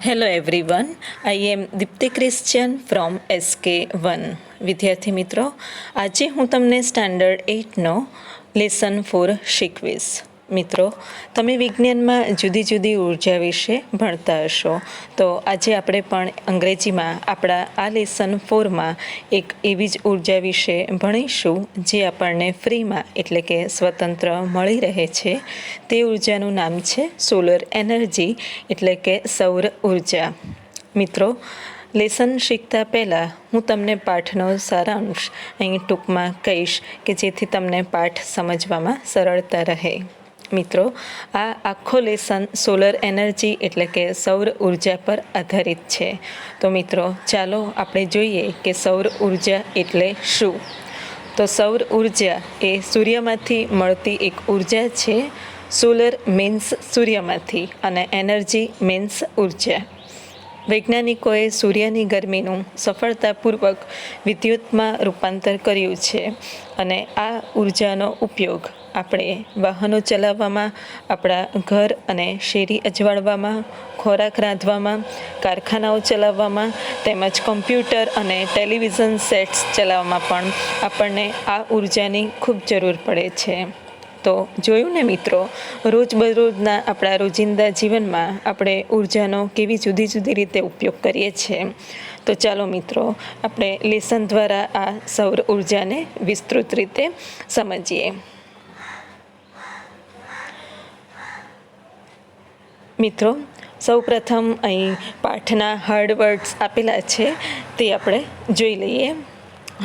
Hello everyone, I am Deepti Christian from SK1. વિદ્યાર્થી મિત્રો, આજે હું તમને સ્ટાન્ડર્ડ 8નો લેસન 4 શીખવીશ. મિત્રો, તમે વિજ્ઞાનમાં જુદી જુદી ઉર્જા વિશે ભણતા હશો, તો આજે આપણે પણ અંગ્રેજીમાં આપણા આ લેસન 4માં એક એવી જ ઉર્જા વિશે ભણીશું જે આપણને ફ્રીમાં એટલે કે સ્વતંત્ર મળી રહે છે. તે ઉર્જાનું નામ છે સોલર એનર્જી એટલે કે સૌર ઉર્જા. મિત્રો, લેસન શીખતા પહેલાં હું તમને પાઠનો સારાંશ અહીં ટૂંકમાં કહીશ કે જેથી તમને પાઠ સમજવામાં સરળતા રહે. મિત્રો, આ આખો લેસન સોલર એનર્જી એટલે કે સૌર ઉર્જા પર આધારિત છે. તો મિત્રો, ચાલો આપણે જોઈએ કે સૌર ઉર્જા એટલે શું. તો સૌર ઉર્જા એ સૂર્યમાંથી મળતી એક ઉર્જા છે. સોલર મીન્સ સૂર્યમાંથી અને એનર્જી મીન્સ ઉર્જા. વૈજ્ઞાનિકોએ સૂર્યની ગરમીનું સફળતાપૂર્વક વિદ્યુતમાં રૂપાંતર કર્યું છે અને આ ઉર્જાનો ઉપયોગ આપણે વાહનો ચલાવવામાં, આપણા ઘર અને શેરી અજવાળવામાં, ખોરાક રાંધવામાં, કારખાનાઓ ચલાવવામાં તેમજ કોમ્પ્યુટર અને ટેલિવિઝન સેટ્સ ચલાવવામાં પણ આપણને આ ઉર્જાની ખૂબ જરૂર પડે છે. તો જોયું ને મિત્રો, રોજબરોજના આપણા રોજિંદા જીવનમાં આપણે ઉર્જાનો કેવી જુદી જુદી રીતે ઉપયોગ કરીએ છીએ. તો ચાલો મિત્રો, આપણે લેસન દ્વારા આ સૌર ઉર્જાને વિસ્તૃત રીતે સમજીએ. મિત્રો, સૌપ્રથમ અહીં પાઠના હાર્ડ વર્ડ્સ આપેલા છે તે આપણે જોઈ લઈએ.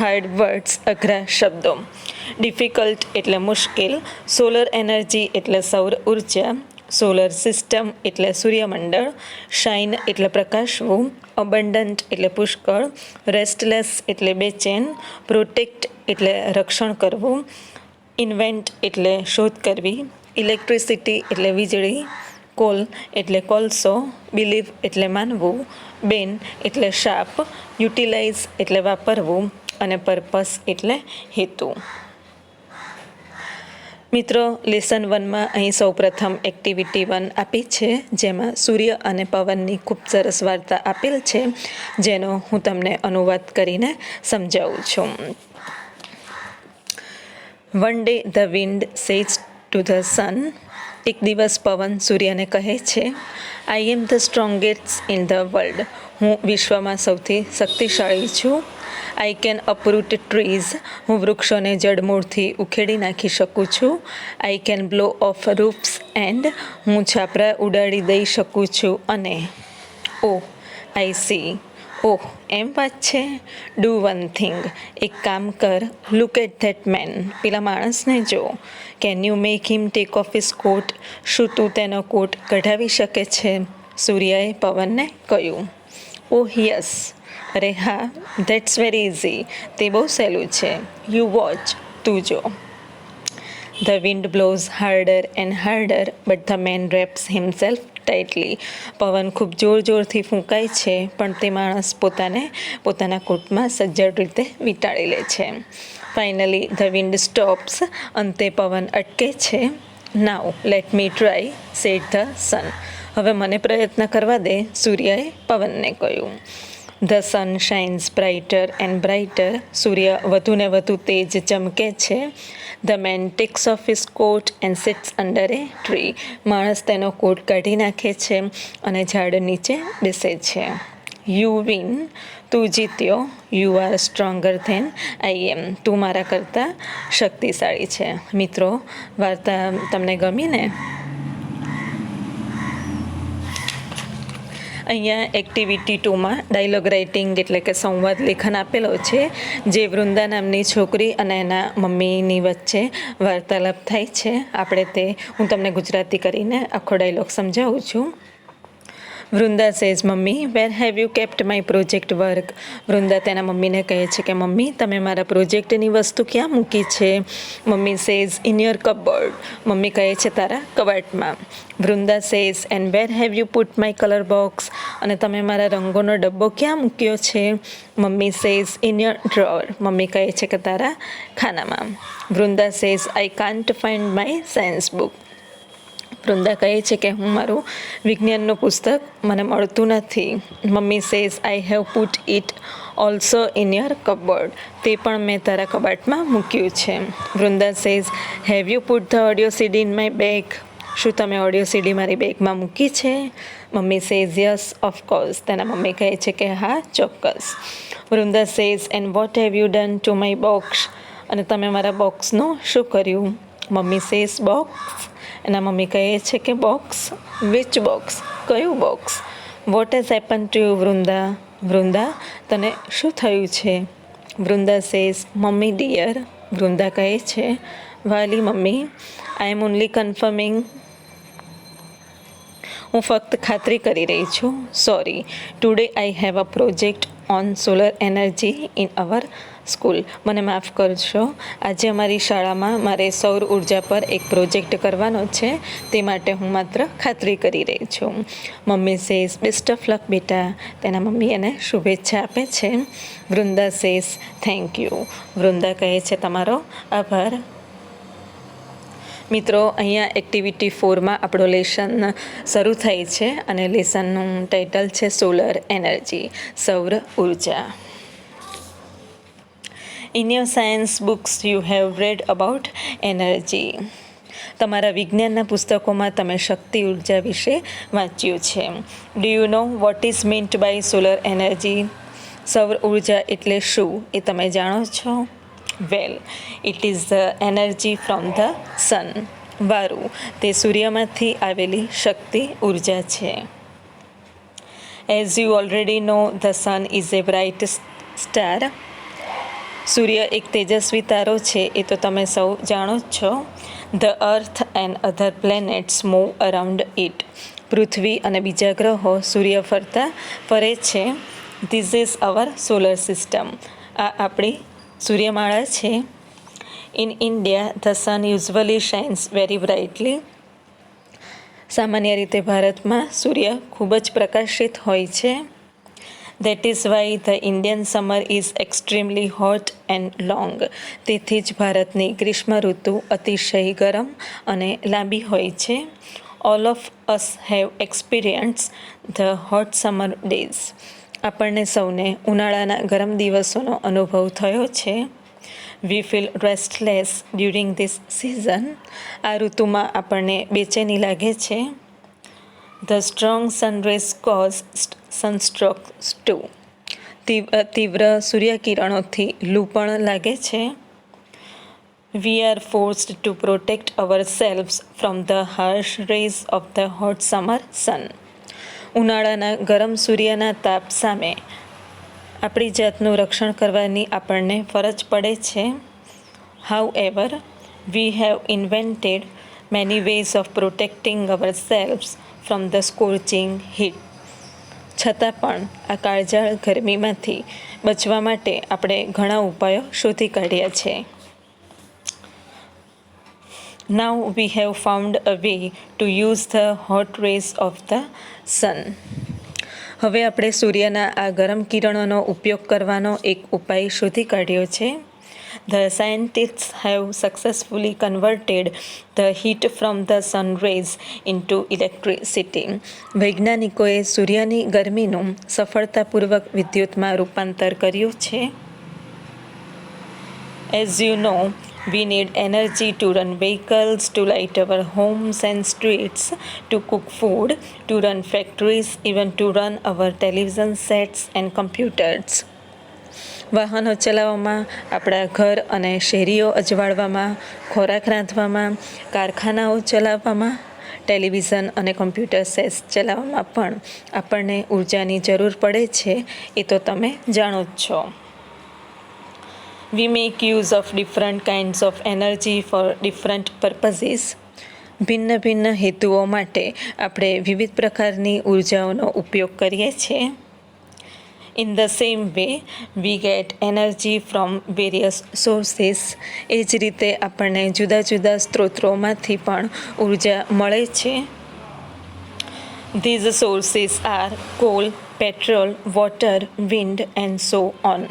હાર્ડ વર્ડ્સ, અઘરા શબ્દો. ડિફિકલ્ટ એટલે મુશ્કેલ, સોલર એનર્જી એટલે સૌર ઉર્જા, સોલર સિસ્ટમ એટલે સૂર્યમંડળ, શાઇન એટલે પ્રકાશવું, અબન્ડન્ટ એટલે પુષ્કળ, રેસ્ટલેસ એટલે બેચેન, પ્રોટેક્ટ એટલે રક્ષણ કરવું, ઇન્વેન્ટ એટલે શોધ કરવી, ઇલેક્ટ્રિસિટી એટલે વીજળી, કોલ એટલે કોલસો, બિલીવ એટલે માનવું, બેન એટલે શાપ, યુટિલાઇઝ એટલે વાપરવું અને પર્પસ એટલે હેતુ. મિત્રો, લેસન 1માં અહીં સૌપ્રથમ એક્ટિવિટી 1 આપી છે, જેમાં સૂર્ય અને પવનની ખૂબ સરસ વાર્તા આપેલ છે, જેનો હું તમને અનુવાદ કરીને સમજાવું છું. One day the wind says to the sun. એક દિવસ પવન સૂર્યને કહે છે, I am the strongest in the world. હું વિશ્વમાં સૌથી શક્તિશાળી છું. I can uproot trees. હું વૃક્ષોને જડમૂળથી ઉખેડી નાખી શકું છું. I can blow off roofs and. હું છાપરા ઉડાડી દઈ શકું છું અને ઓહ, આઈ સી. ઓહ, એમ વાત છે. Do one thing. એક કામ કર. Look at that man. પેલા માણસને જો. Can you make him take off his coat. શું તું તેનો કોટ કઢાવી શકે છે? સૂર્યએ પવનને કહ્યું. Oh yes. અરે હા, ધેટ્સ વેરી ઇઝી. તે બહુ સહેલું છે. You watch. તું જો. The wind blows harder and harder but the man wraps himself tightly. પવન ખૂબ જોર જોરથી ફૂંકાય છે, પણ તે માણસ પોતાને પોતાના કોટમાં સજ્જડ રીતે વીંટાળી લે છે. Finally the wind stops. અંતે પવન અટકે છે. Now let me try, said the sun. હવે મને પ્રયત્ન કરવા દે, સૂર્યએ પવનને કહ્યું. The sun shines brighter and brighter. સૂર્ય વધુને વધુ તેજ ચમકે છે. The man takes off his coat and sits under a tree. માણસ તેનો કોટ કાઢી નાખે છે અને ઝાડ નીચે બેસે છે. You win. તું જીત્યો. You are stronger than I am. તું મારા કરતાં શક્તિશાળી છે. મિત્રો, વાર્તા તમને ગમી ને? અહીંયા એક્ટિવિટી 2માં ડાયલોગ રાઇટિંગ એટલે કે સંવાદ લેખન આપેલો છે, જે વૃંદા નામની છોકરી અને એના મમ્મીની વચ્ચે વાર્તાલાપ થાય છે. હું તમને ગુજરાતી કરીને આખો ડાયલોગ સમજાવું છું. Vrinda says, mummy where have you kept my project work. Vrinda તેના મમ્મીને કહે છે કે મમ્મી, તમે મારા પ્રોજેક્ટની વસ્તુ ક્યાં મૂકી છે? Mummy says, in your cupboard. Mummy કહે છે તારા કબાટમાં. Vrunda says, and where have you put my colour box. અને તમે મારા રંગોનો ડબ્બો ક્યાં મૂક્યો છે? Mummy says, in your drawer. Mummy કહે છે કે તારા ખાનામાં. Vrunda says, I can't find my science book. Vrunda કહે છે કે હું મારું વિજ્ઞાનનું પુસ્તક મને મળતું નથી. Mummy says I have put it also in your cupboard. તે પણ મેં તારા કબાટમાં મૂક્યું છે. Vrunda says have you put the audio CD in my bag. શું તમે ઓડિયો સીડી મારી બેગમાં મૂકી છે? Mummy says yes of course. તેના મમ્મી કહે છે કે હા, ચોક્કસ. Vrinda says and what have you done to my box. અને તમે મારા બોક્સનું શું કર્યું? Mummy says box. એના મમ્મી કહે છે કે બોક્સ? Which box? કયું બોક્સ? What has happen to you Vrunda. Vrunda, તને શું થયું છે? Vrunda says mummy dear. Vrunda કહે છે વાલી mummy, I am only confirming. હું ફક્ત ખાતરી કરી રહી છું. Sorry, today I have a project on solar energy in our school. મને માફ કરશો, આજે અમારી શાળામાં મારે સૌર ઉર્જા પર એક પ્રોજેક્ટ કરવાનો છે, તે માટે હું માત્ર ખાતરી કરી રહી છું. Mummy says best of luck બેટા. તેના મમ્મી એને શુભેચ્છા આપે છે. Vrunda says thank you. Vrinda કહે છે તમારો આભાર. મિત્રો, અહીંયા એક્ટિવિટી 4માં આપણો લેસન શરૂ થાય છે અને લેસનનું ટાઇટલ છે સોલર એનર્જી, સૌર ઉર્જા. In your science books you have read about energy. તમારા વિજ્ઞાનના પુસ્તકોમાં તમે શક્તિ ઉર્જા વિશે વાંચ્યું છે. Do you know what is meant by solar energy. સૌર ઉર્જા એટલે શું એ તમે જાણો છો? Well, it is the energy from the sun. વારું, તે સૂર્યમાંથી આવેલી શક્તિ ઉર્જા છે. As you already know the sun is a bright star. સૂર્ય એક તેજસ્વી તારો છે એ તો તમે સૌ જાણો જ છો. The earth and other planets move around it. પૃથ્વી અને બીજા ગ્રહો સૂર્ય ફરે છે. This is our solar system. આ આપણી સૂર્યમાળા છે. In India the sun usually shines very brightly. સામાન્ય રીતે ભારતમાં સૂર્ય ખૂબ જ પ્રકાશિત હોય છે. That is why the Indian summer is extremely hot and long. તેથી જ ભારતની ગ્રીષ્મ ઋતુ અતિશય ગરમ અને લાંબી હોય છે. All of us have experience the hot summer days. આપણને સૌને ઉનાળાના ગરમ દિવસોનો અનુભવ થયો છે. We feel restless during this season. આ ઋતુમાં આપણને બેચેની લાગે છે. The strong sunrays cause sunstroke too. તીવ્ર સૂર્યકિરણોથી લૂ પણ લાગે છે. We are forced to protect ourselves from the harsh rays of the hot summer sun. ઉનાળાના ગરમ સૂર્યના તાપ સામે આપણી જાતનું રક્ષણ કરવાની આપણને ફરજ પડે છે. However, we have invented many ways of protecting ourselves from the scorching heat. છતાં પણ આ કાળઝાળ ગરમીમાંથી બચવા માટે આપણે ઘણા ઉપાયો શોધી કાઢ્યા છે. Now we have found a way to use the hot rays of the sun. હવે આપણે સૂર્યના આ ગરમ કિરણોનો ઉપયોગ કરવાનો એક ઉપાય શોધી કાઢ્યો છે. The scientist have successfully converted the heat from the sun rays into electricity. વૈજ્ઞાનિકોએ સૂર્યની ગરમીનું સફળતાપૂર્વક વિદ્યુતમાં રૂપાંતર કર્યું છે. As you know, we need energy to run vehicles, to light our homes and streets, to cook food, to run factories, even to run our television sets and computers. વાહનો ચલાવવામાં, આપણા ઘર અને શેરીઓ અજવાળવામાં, ખોરાક રાંધવામાં, કારખાનાઓ ચલાવવામાં, ટેલિવિઝન અને કમ્પ્યુટર સેટ્સ ચલાવવામાં પણ આપણને ઉર્જાની જરૂર પડે છે એ તો તમે જાણો જ છો. We make use of different kinds of energy for different purposes. ભિન્ન ભિન્ન હેતુઓ માટે આપણે વિવિધ પ્રકારની ઉર્જાઓનો ઉપયોગ કરીએ છીએ. In the same way, we get energy from various sources. એ જ રીતે આપણને જુદા જુદા સ્ત્રોતોમાંથી પણ ઉર્જા મળે છે. These sources are coal, petrol, water, wind and so on.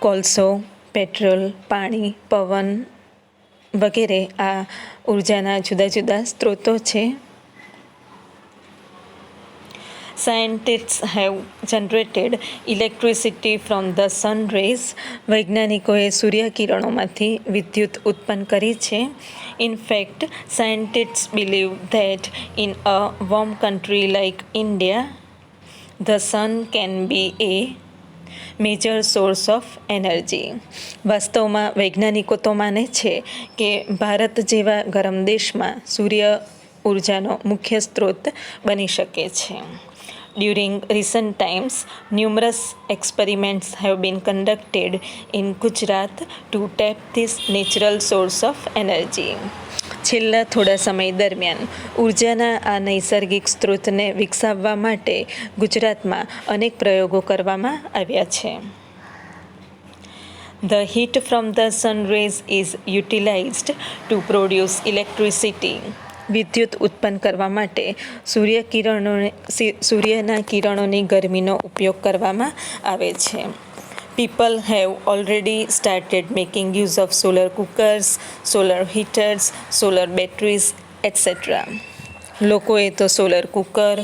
કોલસો, પેટ્રોલ, પાણી, પવન, વગેરે આ ઉર્જાના જુદા જુદા સ્ત્રોતો છે. Scientists have generated electricity from the sun rays. વૈજ્ઞાનિકોએ સૂર્યકિરણોમાંથી વિદ્યુત ઉત્પન્ન કરી છે. In fact, scientists believe that in a warm country like India, the sun can be a major source of energy. વાસ્તવમાં વૈજ્ઞાનિકો તો માને છે કે ભારત જેવા ગરમ દેશમાં સૂર્ય ઉર્જાનો મુખ્ય સ્ત્રોત બની શકે છે. During recent times, numerous experiments have been conducted in Gujarat to tap this natural source of energy. છેલ્લા થોડા સમય દરમિયાન ઉર્જાના આ નૈસર્ગિક સ્ત્રોતને વિકસાવવા માટે ગુજરાતમાં અનેક પ્રયોગો કરવામાં આવ્યા છે. The heat from the sun rays is utilized to produce electricity. વિદ્યુત ઉત્પન્ન કરવા માટે સૂર્યના કિરણોની ગરમીનો ઉપયોગ કરવામાં આવે છે. People have already started making use of solar cookers, solar heaters, solar batteries, etc. લોકોએ તો સોલર કુકર,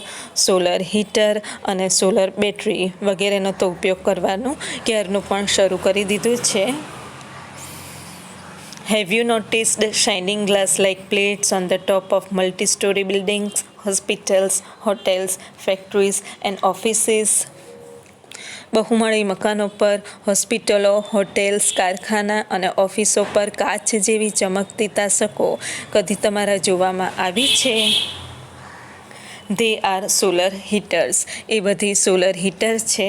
સોલર હીટર અને સોલર બેટરી વગેરેનો તો ઉપયોગ કરવાનું ક્યારનું પણ શરૂ કરી દીધું છે. Have you noticed shining glass-like plates on the top of multi-story buildings, hospitals, hotels, factories and offices? બહુમાળી મકાનો પર, હોસ્પિટલો, હોટેલ્સ, કારખાના અને ઓફિસો પર કાચ જેવી ચમકતી તાસકો કદી તમારા જોવામાં આવી છે? They are solar heaters. એ બધી સોલર હીટર છે.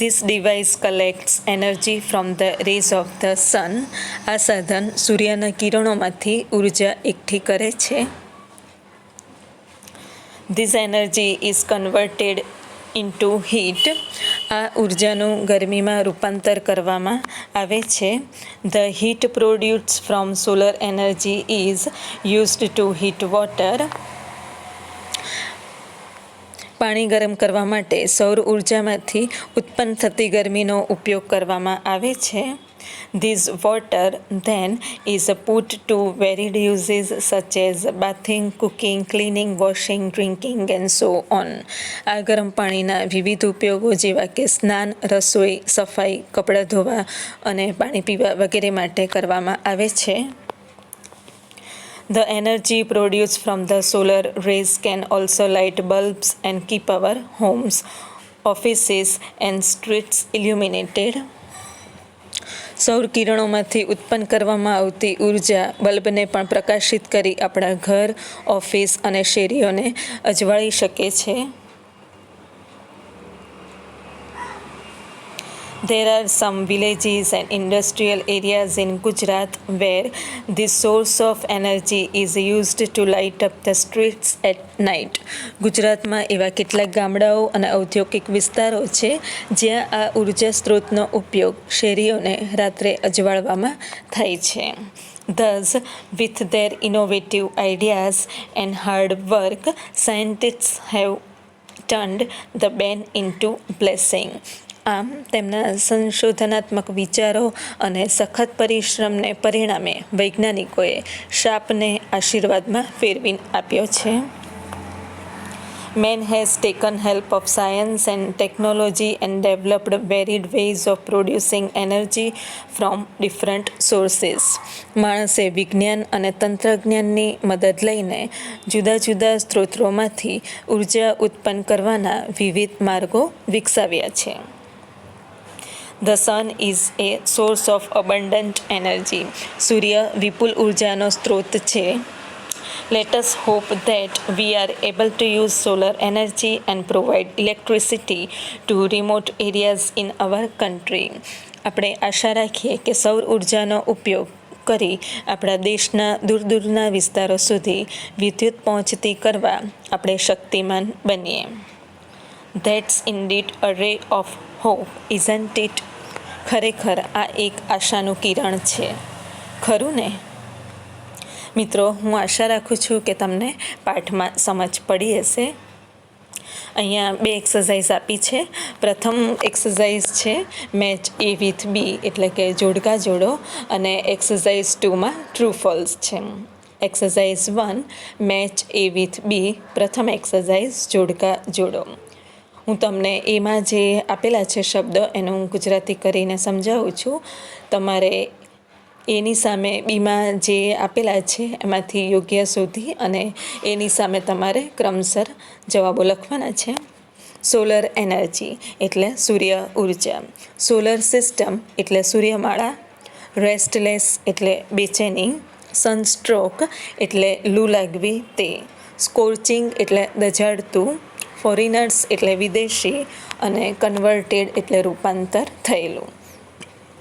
This device collects energy from the rays of the sun. આ સાધન સૂર્યના કિરણોમાંથી ઉર્જા એકઠી કરે છે. This energy is converted into heat. આ ઉર્જાનું ગરમીમાં રૂપાંતર કરવામાં આવે છે. The heat produced from solar energy is used to heat water. પાણી ગરમ કરવા માટે સૌર ઉર્જામાંથી ઉત્પન્ન થતી ગરમીનો ઉપયોગ કરવામાં આવે છે. This water then is put to varied uses such as bathing, cooking, cleaning, washing, drinking and so on. આ ગરમ પાણીના વિવિધ ઉપયોગો જેવા કે સ્નાન, રસોઈ, સફાઈ, કપડાં ધોવા અને પાણી પીવા વગેરે માટે કરવામાં આવે છે. The energy produced from the solar rays can also light bulbs and keep our homes, offices and streets illuminated. સૌર કિરણોમાંથી ઉત્પન્ન કરવામાં આવતી ઉર્જા બલ્બને પણ પ્રકાશિત કરી આપણા ઘર, ઓફિસ અને શેરીઓને અજવાળી શકે છે. There are some villages and industrial areas in Gujarat where this source of energy is used to light up the streets at night. ગુજરાતમાં એવા કેટલાક ગામડાઓ અને ઔદ્યોગિક વિસ્તારો છે જ્યાં આ ઉર્જા સ્ત્રોતનો ઉપયોગ શેરીઓને રાત્રે અજવાળવામાં થાય છે. Thus, with their innovative ideas and hard work, scientists have turned the ban into blessing. આમ તેમના સંશોધનાત્મક વિચારો અને સખત પરિશ્રમને પરિણામે વૈજ્ઞાનિકોએ શાપને આશીર્વાદમાં ફેરવી આપ્યો છે. Man has taken help of science and technology and developed varied ways of producing energy from different sources. માણસે વિજ્ઞાન અને તંત્રજ્ઞાનની મદદ લઈને જુદા જુદા સ્ત્રોતોમાંથી ઉર્જા ઉત્પન્ન કરવાના વિવિધ માર્ગો વિકસાવ્યા છે. The sun is a source of abundant energy. સૂર્ય વિપુલ ઉર્જાનો સ્ત્રોત છે. Let us hope that we are able to use solar energy and provide electricity to remote areas in our country. આપણે આશા રાખીએ કે સૌર ઉર્જાનો ઉપયોગ કરી આપણા દેશના દૂર દૂરના વિસ્તારો સુધી વિદ્યુત પહોંચતી કરવા આપણે શક્તિમાન બનીએ. That's indeed a ray of hope, isn't it? ખરેખર આ એક આશાનું કિરણ છે, ખરું ને? મિત્રો, હું આશા રાખું છું કે તમને પાઠમાં સમજ પડી હશે. અહીંયા બે એક્સરસાઇઝ આપી છે. પ્રથમ એક્સરસાઇઝ છે મેચ એ વિથ બી એટલે કે જોડકા જોડો, અને એક્સરસાઇઝ 2માં ટ્રુ ફોલ્સ છે. Exercise 1 match A with B, પ્રથમ એક્સરસાઇઝ જોડકા જોડો. હું તમને એમાં જે આપેલા છે શબ્દ એનું હું ગુજરાતી કરીને સમજાવું છું. તમારે એની સામે બીમાં જે આપેલા છે એમાંથી યોગ્ય શોધી અને એની સામે તમારે ક્રમસર જવાબો લખવાના છે. સોલર એનર્જી એટલે સૂર્ય ઉર્જા, સોલર સિસ્ટમ એટલે સૂર્યમાળા, રેસ્ટલેસ એટલે બેચેની, સનસ્ટ્રોક એટલે લૂ લાગવી તે, સ્કોર્ચિંગ એટલે દઝાડતું, ફોરિનર્સ એટલે વિદેશી, અને કન્વર્ટેડ એટલે રૂપાંતર થયેલું.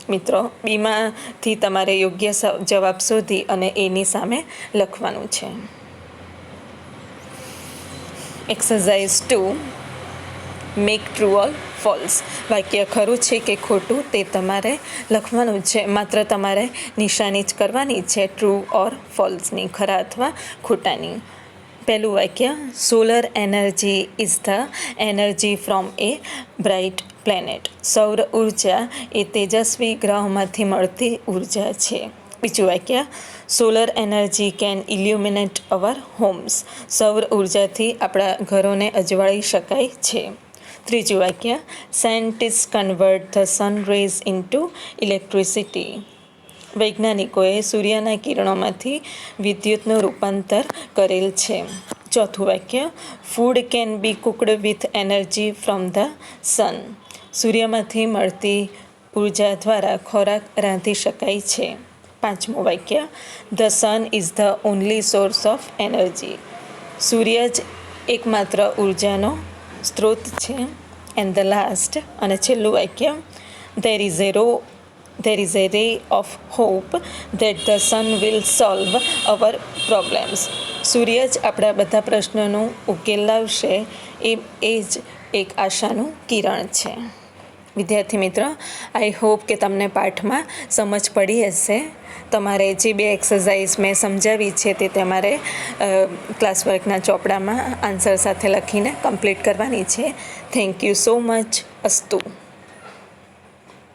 મિત્રો, બીમાંથી તમારે યોગ્ય જવાબ શોધી અને એની સામે લખવાનું છે. Exercise 2 make true or false. વાક્ય ખરું છે કે ખોટું તે તમારે લખવાનું છે. માત્ર તમારે નિશાની જ કરવાની છે ટ્રુ ઓર ફોલ્સની, ખરા અથવા ખોટાની. પહેલું વાક્ય, solar energy is the energy from A bright planet. સૌર ઉર્જા એ તેજસ્વી ગ્રહમાંથી મળતી ઉર્જા છે. બીજું વાક્ય, solar energy can illuminate our homes. સૌર ઉર્જાથી આપણા ઘરોને અજવાળી શકાય છે. ત્રીજું વાક્ય, scientist convert the sun rays into electricity. વૈજ્ઞાનિકોએ સૂર્યના કિરણોમાંથી વિદ્યુતનું રૂપાંતર કરેલ છે. ચોથું વાક્ય, food can be cooked with energy from the sun. સૂર્યમાંથી મળતી ઉર્જા દ્વારા ખોરાક રાંધી શકાય છે. પાંચમું વાક્ય, the sun is the only source of energy. સૂર્ય જ એકમાત્ર ઉર્જાનો સ્ત્રોત છે. એન્ડ ધ લાસ્ટ અને છેલ્લું વાક્ય, there is a ray of hope that the sun will solve our problems. સૂર્ય જ આપણા બધા પ્રશ્નોનું ઉકેલ લાવશે, એ જ એક આશાનું કિરણ છે. વિદ્યાર્થી મિત્રો, આઈ હોપ કે તમને પાઠમાં સમજ પડી હશે. તમારે જે બે એક્સરસાઇઝ મેં સમજાવી છે તે તમારે ક્લાસ વર્કના ચોપડામાં આન્સર સાથે લખીને કમ્પ્લીટ કરવાની છે. Thank you so much. અસ્તુ.